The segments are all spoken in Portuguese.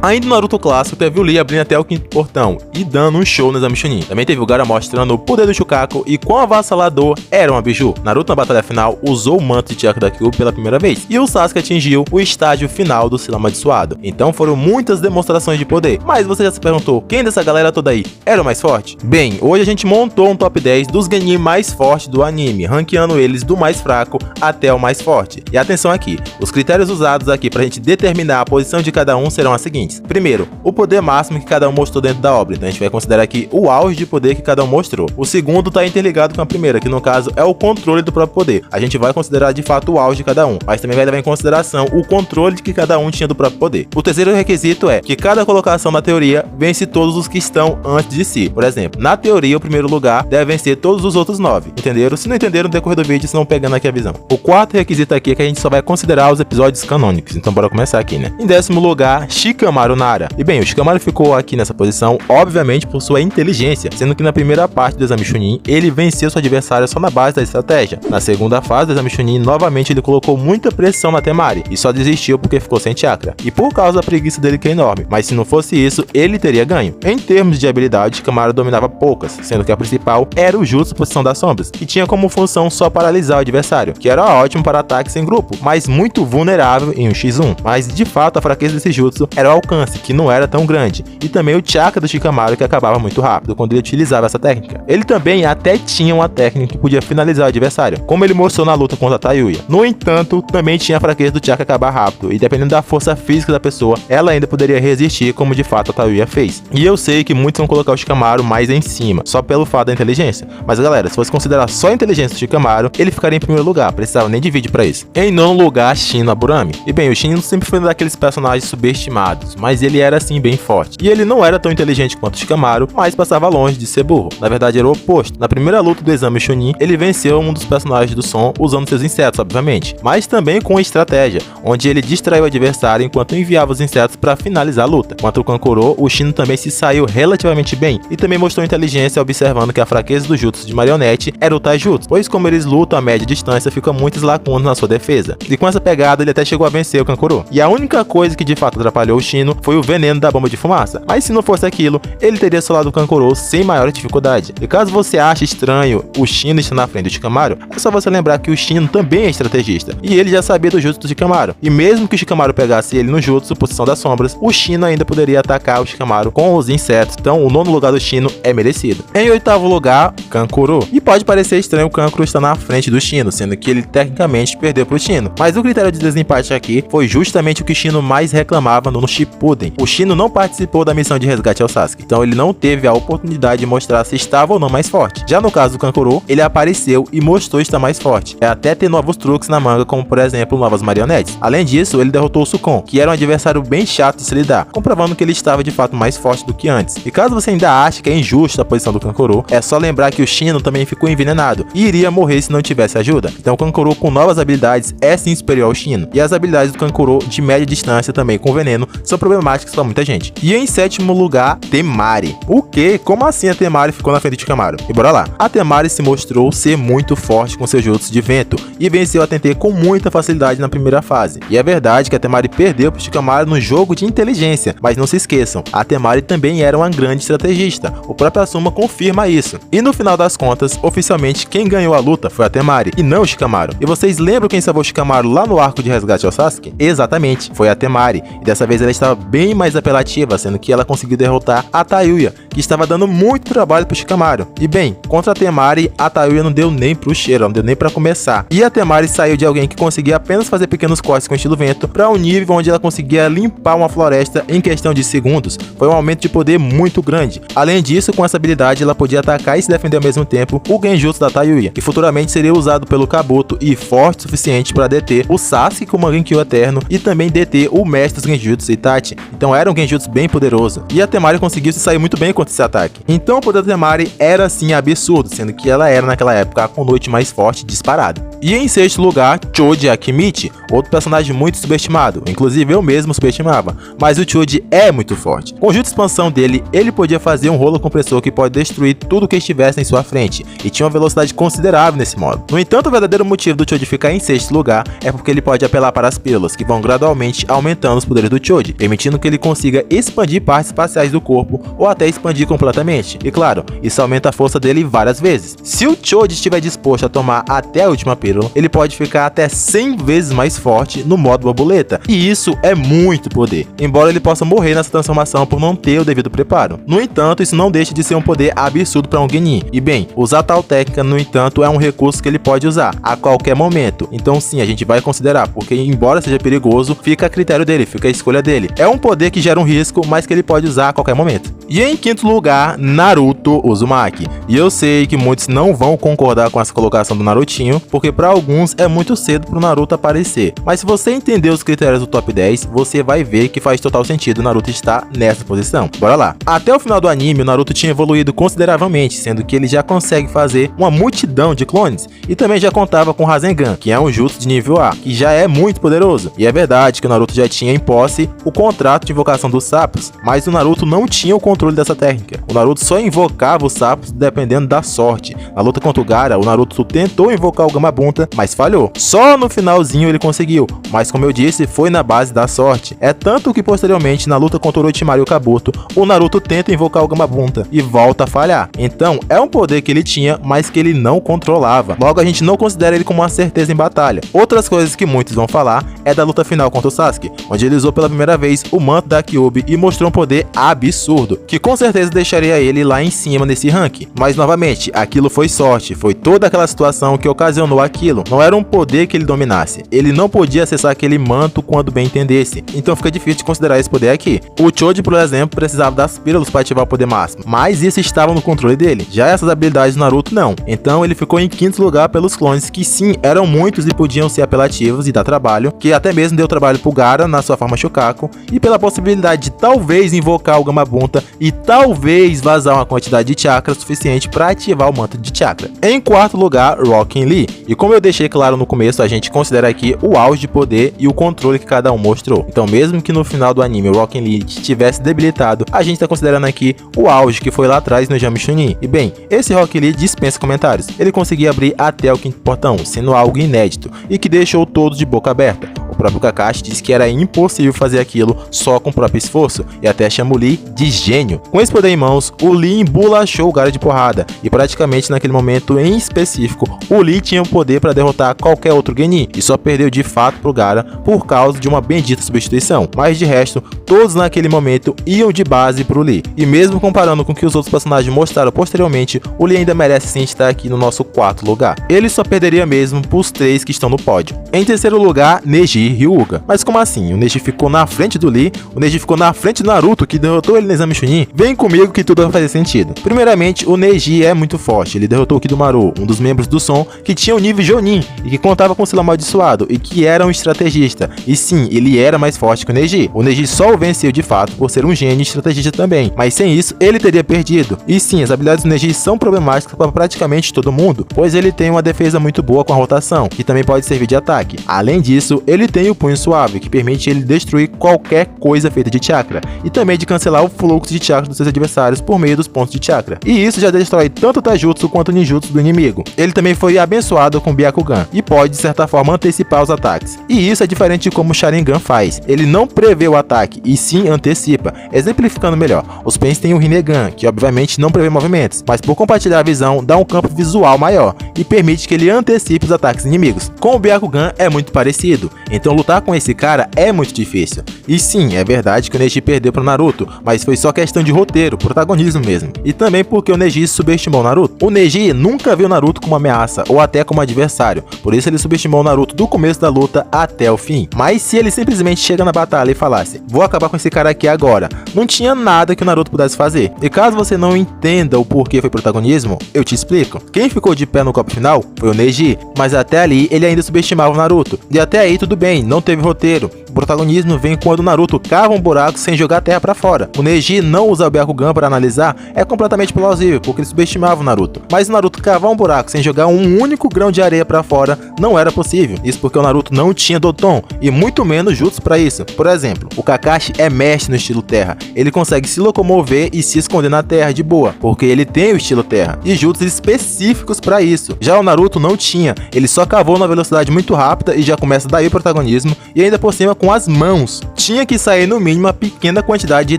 Ainda no Naruto clássico, teve o Lee abrindo até o 5º portão e dando um show no Exame Chunin. Também teve o Gaara mostrando o poder do Shukaku e quão avassalador era uma Biju. Naruto na batalha final usou o manto de Hyakudakyuubi pela primeira vez e o Sasuke atingiu o estágio final do Sila Amaldiçoado. Então foram muitas demonstrações de poder. Mas você já se perguntou, quem dessa galera toda aí era o mais forte? Bem, hoje a gente montou um top 10 dos Genin mais fortes do anime, ranqueando eles do mais fraco até o mais forte. E atenção aqui, os critérios usados aqui pra gente determinar a posição de cada um serão as seguintes. Primeiro, o poder máximo que cada um mostrou dentro da obra, então a gente vai considerar aqui o auge de poder que cada um mostrou. O segundo tá interligado com a primeira, que no caso é o controle do próprio poder. A gente vai considerar de fato o auge de cada um, mas também vai levar em consideração o controle que cada um tinha do próprio poder. O terceiro requisito é que cada colocação na teoria vence todos os que estão antes de si. Por exemplo, na teoria o primeiro lugar deve vencer todos os outros 9, entenderam? Se não entenderam no decorrer do vídeo, estão pegando aqui a visão. O quarto requisito aqui é que a gente só vai considerar os episódios canônicos, então bora começar aqui, né? Em 10º lugar, Shikamaru Nara. E bem, o Shikamaru ficou aqui nessa posição, obviamente por sua inteligência, sendo que na primeira parte do Exame Chunin, ele venceu seu adversário só na base da estratégia. Na segunda fase do Exame Chunin, novamente ele colocou muita pressão na Temari, e só desistiu porque ficou sem chakra, e por causa da preguiça dele que é enorme, mas se não fosse isso, ele teria ganho. Em termos de habilidade, Shikamaru dominava poucas, sendo que a principal era o Jutsu Posição das Sombras, que tinha como função só paralisar o adversário, que era ótimo para ataques em grupo, mas muito vulnerável em um x1. Mas de fato a fraqueza desse Jutsu era o alcance, que não era tão grande, e também o chakra do Shikamaru, que acabava muito rápido quando ele utilizava essa técnica. Ele também até tinha uma técnica que podia finalizar o adversário, como ele mostrou na luta contra a Tayuya. No entanto, também tinha a fraqueza do chakra acabar rápido, e dependendo da força física da pessoa, ela ainda poderia resistir, como de fato a Tayuya fez. E eu sei que muitos vão colocar o Shikamaru mais em cima, só pelo fato da inteligência, mas galera, se fosse considerar só a inteligência do Shikamaru, ele ficaria em primeiro lugar, precisava nem de vídeo pra isso. Em 9º lugar, Shino Aburami. E bem, o Shino sempre foi um daqueles personagens subestimados, mas ele era assim bem forte. E ele não era tão inteligente quanto o Shikamaru, mas passava longe de ser burro. Na verdade era o oposto. Na primeira luta do Exame Chunin, ele venceu um dos personagens do som usando seus insetos, obviamente, mas também com estratégia, onde ele distraiu o adversário enquanto enviava os insetos para finalizar a luta. Contra o Kankuro, o Shino também se saiu relativamente bem e também mostrou inteligência observando que a fraqueza do jutsu de marionete era o taijutsu, pois como eles lutam a média distância, fica muitas lacunas na sua defesa. E com essa pegada ele até chegou a vencer o Kankuro. E a única coisa que de fato atrapalhou o Shino foi o veneno da bomba de fumaça, mas se não fosse aquilo, ele teria solado o Kankuro sem maior dificuldade. E caso você ache estranho o Shino estar na frente do Shikamaru, é só você lembrar que o Shino também é estrategista, e ele já sabia do jutsu do Shikamaru. E mesmo que o Shikamaru pegasse ele no jutsu, Posição das Sombras, o Shino ainda poderia atacar o Shikamaru com os insetos, então o 9º lugar do Shino é merecido. Em 8º lugar, Kankuro. E pode parecer estranho o Kankuro estar na frente do Shino, sendo que ele tecnicamente perdeu pro Shino, mas o critério de desempate aqui foi justamente o que o Shino mais reclamava no Shippuden. O Shino não participou da missão de resgate ao Sasuke, então ele não teve a oportunidade de mostrar se estava ou não mais forte. Já no caso do Kankuro, ele apareceu e mostrou estar mais forte, até ter novos truques na manga, como por exemplo novas marionetes. Além disso, ele derrotou o Sukon, que era um adversário bem chato de se lidar, comprovando que ele estava de fato mais forte do que antes. E caso você ainda ache que é injusta a posição do Kankuro, é só lembrar que o Shino também ficou envenenado e iria morrer se não tivesse ajuda. Então o Kankuro com novas habilidades é sim superior ao Shino, e as habilidades do Kankuro de média distância também com veneno são problemáticas para muita gente. E em 7º lugar, Temari. O que? Como assim a Temari ficou na frente de Shikamaru? E bora lá. A Temari se mostrou ser muito forte com seu jutsu de vento e venceu a Tentei com muita facilidade na primeira fase. E é verdade que a Temari perdeu pro Shikamaru no jogo de inteligência, mas não se esqueçam, a Temari também era uma grande estrategista. O próprio Asuma confirma isso. E no final das contas, oficialmente quem ganhou a luta foi a Temari e não o Shikamaru. E vocês lembram quem salvou o Shikamaru lá no arco de resgate ao Sasuke? Exatamente, foi a Temari. E dessa vez ela estava bem mais apelativa, sendo que ela conseguiu derrotar a Tayuya, que estava dando muito trabalho pro Shikamaru. E bem, contra a Temari, a Tayuya não deu nem pro cheiro, não deu nem pra começar. E a Temari saiu de alguém que conseguia apenas fazer pequenos cortes com estilo vento para um nível onde ela conseguia limpar uma floresta em questão de segundos. Foi um aumento de poder muito grande. Além disso, com essa habilidade ela podia atacar e se defender ao mesmo tempo o genjutsu da Tayuya, que futuramente seria usado pelo Kabuto e forte o suficiente para deter o Sasuke com o Mangekyou Eterno e também deter o mestre dos genjutsu Itachi. Então era um genjutsu bem poderoso. E a Temari conseguiu se sair muito bem contra esse ataque. Então o poder da Temari era assim absurdo, sendo que ela era naquela época a Kunoichi mais forte disparado. E em sexto lugar, Choji Akimichi, outro personagem muito subestimado, inclusive eu mesmo subestimava, mas o Choji é muito forte. Com o jutsu de expansão dele, ele podia fazer um rolo compressor que pode destruir tudo que estivesse em sua frente, e tinha uma velocidade considerável nesse modo. No entanto, o verdadeiro motivo do Choji ficar em sexto lugar é porque ele pode apelar para as pílulas, que vão gradualmente aumentando os poderes do Choji, permitindo que ele consiga expandir partes espaciais do corpo ou até expandir completamente. E claro, isso aumenta a força dele várias vezes. Se o Choji estiver disposto a tomar até a última pílula, ele pode ficar até 100 vezes mais forte no modo borboleta, e isso é muito poder, embora ele possa morrer nessa transformação por não ter o devido preparo. No entanto, isso não deixa de ser um poder absurdo para um Genin. E bem, usar tal técnica, no entanto, é um recurso que ele pode usar a qualquer momento. Então sim, a gente vai considerar, porque embora seja perigoso, fica a critério dele, fica a escolha dele. É um poder que gera um risco, mas que ele pode usar a qualquer momento. E em quinto lugar, Naruto Uzumaki. E eu sei que muitos não vão concordar com essa colocação do Narutinho, porque para alguns é muito cedo pro Naruto aparecer. Mas se você entender os critérios do top 10, você vai ver que faz total sentido o Naruto estar nessa posição. Bora lá. Até o final do anime, o Naruto tinha evoluído consideravelmente, sendo que ele já consegue fazer uma multidão de clones, e também já contava com Rasengan, que é um jutsu de nível A, que já é muito poderoso. E é verdade que o Naruto já tinha em posse o contrato de invocação dos sapos, mas o Naruto não tinha o controle dessa técnica. O Naruto só invocava os sapos dependendo da sorte. Na luta contra o Gaara, o Naruto tentou invocar o Gamabunta, mas falhou. Só no finalzinho ele conseguiu, mas como eu disse, foi na base da sorte. É tanto que posteriormente, na luta contra o Orochimaru e o Kabuto, o Naruto tenta invocar o Gamabunta e volta a falhar. Então, é um poder que ele tinha, mas que ele não controlava. Logo, a gente não considera ele como uma certeza em batalha. Outras coisas que muitos vão falar é da luta final contra o Sasuke, onde ele usou pela primeira vez o manto da Kyuubi e mostrou um poder absurdo, que com certeza deixaria ele lá em cima nesse ranking. Mas novamente, aquilo foi sorte, foi toda aquela situação que ocasionou aquilo. Não era um poder que ele dominasse. Ele não podia acessar aquele manto quando bem entendesse. Então fica difícil de considerar esse poder aqui. O Choji, por exemplo, precisava das pílulas para ativar o poder máximo, mas isso estava no controle dele. Já essas habilidades do Naruto não. Então ele ficou em quinto lugar pelos clones, que sim, eram muitos e podiam ser apelativos e dar trabalho, que até mesmo deu trabalho pro Gaara na sua forma Shukaku, e pela possibilidade de talvez invocar o Gamabunta e talvez vazar uma quantidade de chakra suficiente para ativar o manto de chakra. Em quarto lugar, Rockin' Lee. E como eu deixei claro no começo, a gente considera aqui o auge de poder e o controle que cada um mostrou. Então mesmo que no final do anime o Rockin' Lee estivesse debilitado, a gente está considerando aqui o auge que foi lá atrás no Exame Chunin. E bem, esse Rockin' Lee dispensa comentários. Ele conseguia abrir até o quinto portão, sendo algo inédito e que deixou todos de boca aberta. O próprio Kakashi disse que era impossível fazer aquilo só com o próprio esforço, e até chama o Lee de gênio. Com esse poder em mãos, o Lee embolachou o Gaara de porrada, e praticamente naquele momento em específico, o Lee tinha o poder para derrotar qualquer outro Genin, e só perdeu de fato pro Gaara por causa de uma bendita substituição. Mas de resto, todos naquele momento iam de base pro Lee. E mesmo comparando com o que os outros personagens mostraram posteriormente, o Lee ainda merece sim estar aqui no nosso quarto lugar. Ele só perderia mesmo pros 3 que estão no pódio. Em terceiro lugar, Neji Hyuga. Mas como assim? O Neji ficou na frente do Lee? O Neji ficou na frente do Naruto, que derrotou ele no Exame Chunin? Vem comigo que tudo vai fazer sentido. Primeiramente, o Neji é muito forte. Ele derrotou o Kidomaru, um dos membros do Som, que tinha o nível Jonin e que contava com o selo amaldiçoado e que era um estrategista. E sim, ele era mais forte que o Neji. O Neji só o venceu de fato por ser um gênio estrategista também, mas sem isso ele teria perdido. E sim, as habilidades do Neji são problemáticas para praticamente todo mundo, pois ele tem uma defesa muito boa com a rotação, que também pode servir de ataque. Além disso, ele tem o punho suave, que permite ele destruir qualquer coisa feita de chakra, e também de cancelar o fluxo de chakra dos seus adversários por meio dos pontos de chakra. E isso já destrói tanto o Taijutsu quanto o ninjutsu do inimigo. Ele também foi abençoado com Byakugan, e pode de certa forma antecipar os ataques. E isso é diferente de como o Sharingan faz. Ele não prevê o ataque, e sim antecipa. Exemplificando melhor, os Pains têm o Rinnegan, que obviamente não prevê movimentos, mas por compartilhar a visão, dá um campo visual maior, e permite que ele antecipe os ataques inimigos. Com o Byakugan é muito parecido, então lutar com esse cara é muito difícil. E sim, é verdade que o Neji perdeu pro Naruto, mas foi só questão de roteiro, protagonismo mesmo. E também porque o Neji subestimou o Naruto. O Neji nunca viu o Naruto como ameaça, ou até como adversário, por isso ele subestimou o Naruto do começo da luta até o fim. Mas se ele simplesmente chega na batalha e falasse, vou acabar com esse cara aqui agora, não tinha nada que o Naruto pudesse fazer. E caso você não entenda o porquê foi protagonismo, eu te explico. Quem ficou de pé no copo final foi o Neji, mas até ali ele ainda subestimava o Naruto. E até aí tudo bem, bem, não teve roteiro. O protagonismo vem quando o Naruto cava um buraco sem jogar a terra pra fora. O Neji não usar o Byakugan para analisar é completamente plausível, porque ele subestimava o Naruto. Mas o Naruto cavar um buraco sem jogar um único grão de areia pra fora não era possível. Isso porque o Naruto não tinha Doton, e muito menos jutsu pra isso. Por exemplo, o Kakashi é mestre no estilo terra. Ele consegue se locomover e se esconder na terra de boa, porque ele tem o estilo terra, e jutsus específicos pra isso. Já o Naruto não tinha, ele só cavou na velocidade muito rápida e já começa daí o protagonismo, e ainda por cima com as mãos. Tinha que sair no mínimo uma pequena quantidade de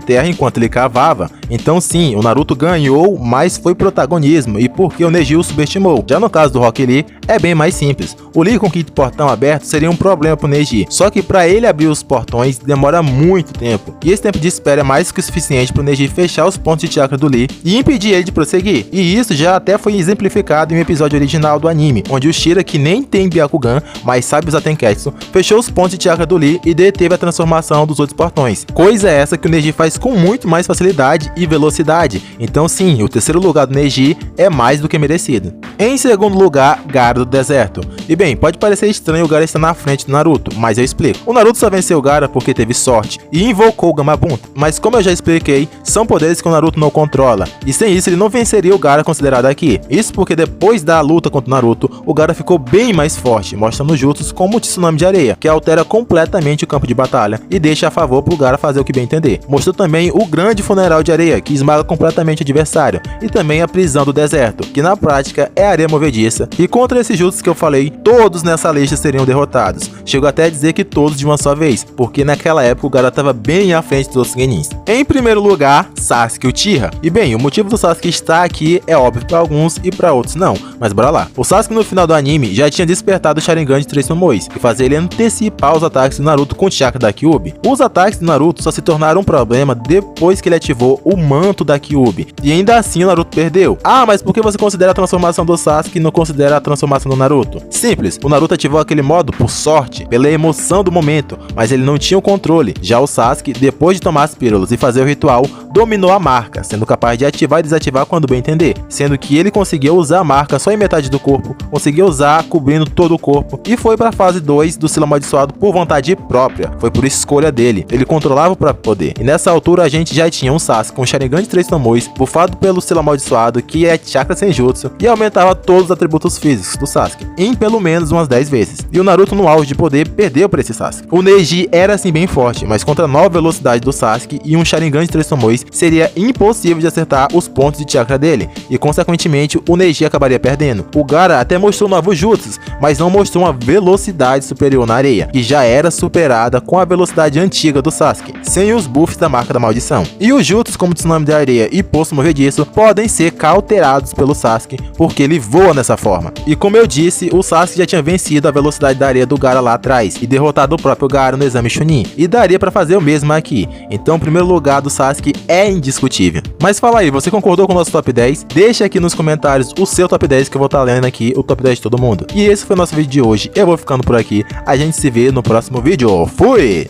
terra enquanto ele cavava. Então sim, o Naruto ganhou, mas foi protagonismo, e porque o Neji o subestimou. Já no caso do Rock Lee, é bem mais simples. O Lee com o quinto portão aberto seria um problema pro Neji, só que para ele abrir os portões demora muito tempo, e esse tempo de espera é mais que o suficiente pro Neji fechar os pontos de chakra do Lee e impedir ele de prosseguir. E isso já até foi exemplificado em um episódio original do anime, onde o Shira, que nem tem Byakugan, mas sabe usar Tenketsu, fechou os pontos de chakra do Lee e deteve a transformação dos outros portões. Coisa essa que o Neji faz com muito mais facilidade e velocidade. Então sim, o terceiro lugar do Neji é mais do que merecido. Em segundo lugar, Gaara do deserto. E bem, pode parecer estranho o Gaara estar na frente do Naruto, mas eu explico. O Naruto só venceu o Gaara porque teve sorte e invocou o Gamabunta, mas como eu já expliquei, são poderes que o Naruto não controla, e sem isso ele não venceria o Gaara considerado aqui. Isso porque depois da luta contra o Naruto, o Gaara ficou bem mais forte, mostrando jutsus como o tsunami de areia, que altera completamente o campo de batalha e deixa a favor pro Gaara fazer o que bem entender. Mostrou também o grande funeral de areia, que esmaga completamente o adversário, e também a prisão do deserto, que na prática é areia movediça, e contra esses jutsus que eu falei, todos nessa lista seriam derrotados. Chego até a dizer que todos de uma só vez, porque naquela época o Gaara estava bem à frente dos outros genins. Em primeiro lugar, Sasuke Uchiha. E bem, o motivo do Sasuke estar aqui é óbvio para alguns e para outros não, mas bora lá. O Sasuke no final do anime já tinha despertado o Sharingan de 3 Tomoes, que fazia ele antecipar os ataques do Naruto com o chakra da Kyuubi. Os ataques do Naruto só se tornaram um problema depois que ele ativou o manto da Kyuubi, e ainda assim o Naruto perdeu. Ah, mas por que você considera a transformação do Sasuke e não considera a transformação do Naruto? Simples, o Naruto ativou aquele modo por sorte, pela emoção do momento, mas ele não tinha o controle. Já o Sasuke, depois de tomar as pílulas e fazer o ritual, dominou a marca, sendo capaz de ativar e desativar quando bem entender, sendo que ele conseguiu usar a marca só em metade do corpo, conseguiu usar cobrindo todo o corpo, e foi para a fase 2 do selo amaldiçoado por vontade própria, foi por escolha dele, ele controlava o próprio poder. E nessa altura a gente já tinha um Sasuke com Sharingan de 3 Tomoes, bufado pelo selo amaldiçoado, que é chakra senjutsu, e aumentava todos os atributos físicos do Sasuke, em pelo menos umas 10 vezes. E o Naruto no auge de poder perdeu para esse Sasuke. O Neji era assim bem forte, mas contra a nova velocidade do Sasuke e um Sharingan de 3 Tomoes, seria impossível de acertar os pontos de chakra dele, e consequentemente o Neji acabaria perdendo. O Gaara até mostrou novos jutsus, mas não mostrou uma velocidade superior na areia, que já era superada com a velocidade antiga do Sasuke, sem os buffs da marca da maldição. E os jutsus como tsunami de areia e poço movediço podem ser cautelados pelo Sasuke, porque ele voa nessa forma. E como eu disse, o Sasuke já tinha vencido a velocidade da areia do Gaara lá atrás, e derrotado o próprio Gaara no exame Chunin, e daria pra fazer o mesmo aqui. Então o primeiro lugar do Sasuke é indiscutível. Mas fala aí, você concordou com o nosso top 10? Deixa aqui nos comentários o seu top 10 que eu vou estar lendo aqui, o top 10 de todo mundo. E esse foi o nosso vídeo de hoje, eu vou ficando por aqui, a gente se vê no próximo vídeo. Fui!